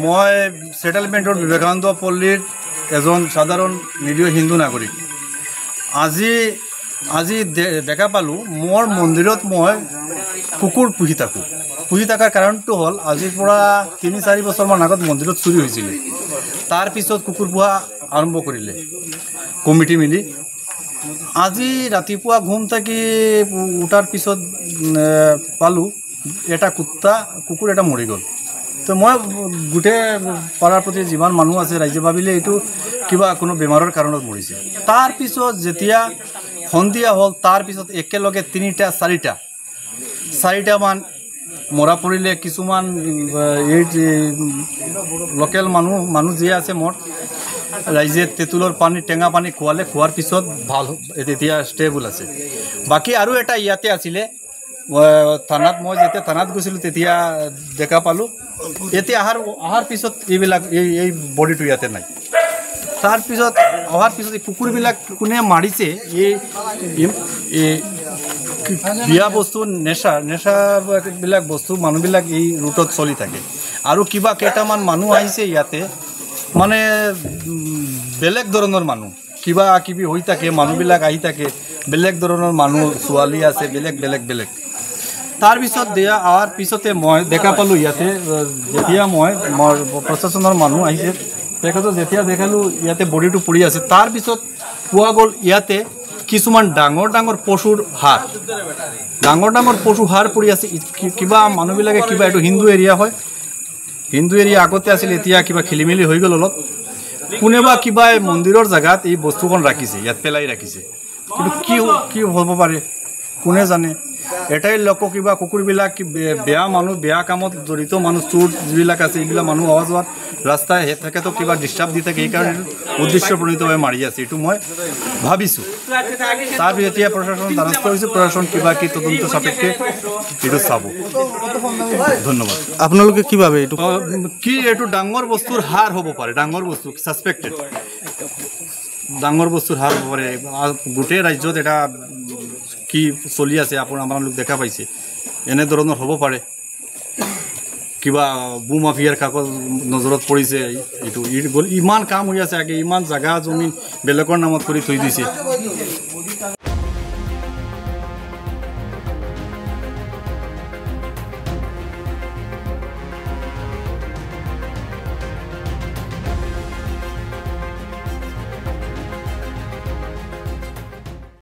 মই সেটেলমেন্টৰ বিবেকানন্দ পল্লীৰ এজন সাধাৰণ নিৰীহ হিন্দু নাগৰিক। আজি দেখা পালোঁ মোৰ মন্দিৰত মই কুকুৰ পুহি থকাৰ কাৰণটো হ'ল আজিৰ পৰা ৩-৪ বছৰমান আগত মন্দিৰত চুৰি হৈছিলে। তাৰ পিছত কুকুৰ পোহা আৰম্ভ কৰিলে কমিটি মিলি। আজি ৰাতিপুৱা ঘুম থাকি উঠাৰ পিছত পালোঁ এটা কুকুৰ এটা মৰি গ'ল। তো মই গোটেই পাৰাৰ প্ৰতি যিমান মানুহ আছে ৰাইজে ভাবিলে এইটো কিবা কোনো বেমাৰৰ কাৰণত মৰিছে। তাৰ পিছত যেতিয়া সন্ধিয়া হ'ল তাৰ পিছত একেলগে 3-4টা মৰা পৰিলে। কিছুমান এই লোকেল মানুহ যি আছে মোৰ ৰাইজে তেঁতুলৰ পানী টেঙা পানী খোৱাৰ পিছত ভাল এতিয়া ষ্টেবল আছে। বাকী আৰু এটা ইয়াতে আছিলে থানাত, মই যেতিয়া থানাত গৈছিলোঁ তেতিয়া দেখা পালোঁ। এতিয়া অহাৰ পিছত এইবিলাক এই বডিটো ইয়াতে নাই। তাৰপিছত অহাৰ পিছত এই কুকুৰবিলাক কোনে মাৰিছে, এই বিয়া বস্তু নেশাবিলাক বস্তু মানুহবিলাক এই ৰুটত চলি থাকে। আৰু কিবা কেইটামান মানুহ আহিছে ইয়াতে, মানে বেলেগ ধৰণৰ মানুহ কিবা কিবি হৈ থাকে, মানুহবিলাক আহি থাকে বেলেগ ধৰণৰ মানুহ, ছোৱালী আছে বেলেগ। তাৰপিছত অহাৰ পিছতে মই দেখা পালোঁ ইয়াতে, যেতিয়া মই প্ৰশাসনৰ মানুহ আহিছে তেখেতক যেতিয়া দেখালোঁ ইয়াতে বডিটো পৰি আছে। তাৰপিছত পোৱা গ'ল ইয়াতে কিছুমান ডাঙৰ পশুৰ হাড় পৰি আছে। কিবা মানুহবিলাকে কিবা এইটো হিন্দু এৰিয়া হয়, হিন্দু এৰিয়া আগতে আছিল, এতিয়া কিবা খেলিমেলি হৈ গ'ল অলপ। কোনোবা কিবা মন্দিৰৰ জেগাত এই বস্তুখন ৰাখিছে, ইয়াত পেলাই ৰাখিছে। কিন্তু কি হ'ব পাৰে কোনে জানে। এটাই লক্ষ্য কিবা কুকুৰবিলাক বেয়া মানুহ, বেয়া কামত জড়িত মানুহ, চোৰ যিবিলাক আছে এইবিলাক মানুহ অহা যোৱাত ৰাস্তায় তেখেতক কিবা ডিষ্টাৰ্ব দি থাকে, এইকাৰণে উদ্দেশ্যপ্ৰণীতভাৱে মাৰি আছে এইটো মই ভাবিছোঁ। তাৰপিছত এতিয়া প্ৰশাসন দ্বাৰস্থ হৈছে, প্ৰশাসন কিবা কি তদন্ত সাপেক্ষে এইটো চাব। ধন্যবাদ। আপোনালোকে কি ভাবে এইটো ডাঙৰ বস্তুৰ হাড় হ'ব পাৰে, ডাঙৰ বস্তু ছাছপেক্টেড ডাঙৰ বস্তুৰ হাড় হ'ব পাৰে। গোটেই ৰাজ্যত এটা কি চলি আছে আপোনালোক দেখা পাইছে, এনেধৰণৰ হ'ব পাৰে। কিবা মাফিয়াৰ কাগজ নজৰত পৰিছে, এইটো ইমান কাম হৈ আছে, আগে ইমান জাগা জমিন বেলেগৰ নামত কৰি থৈ দিছে।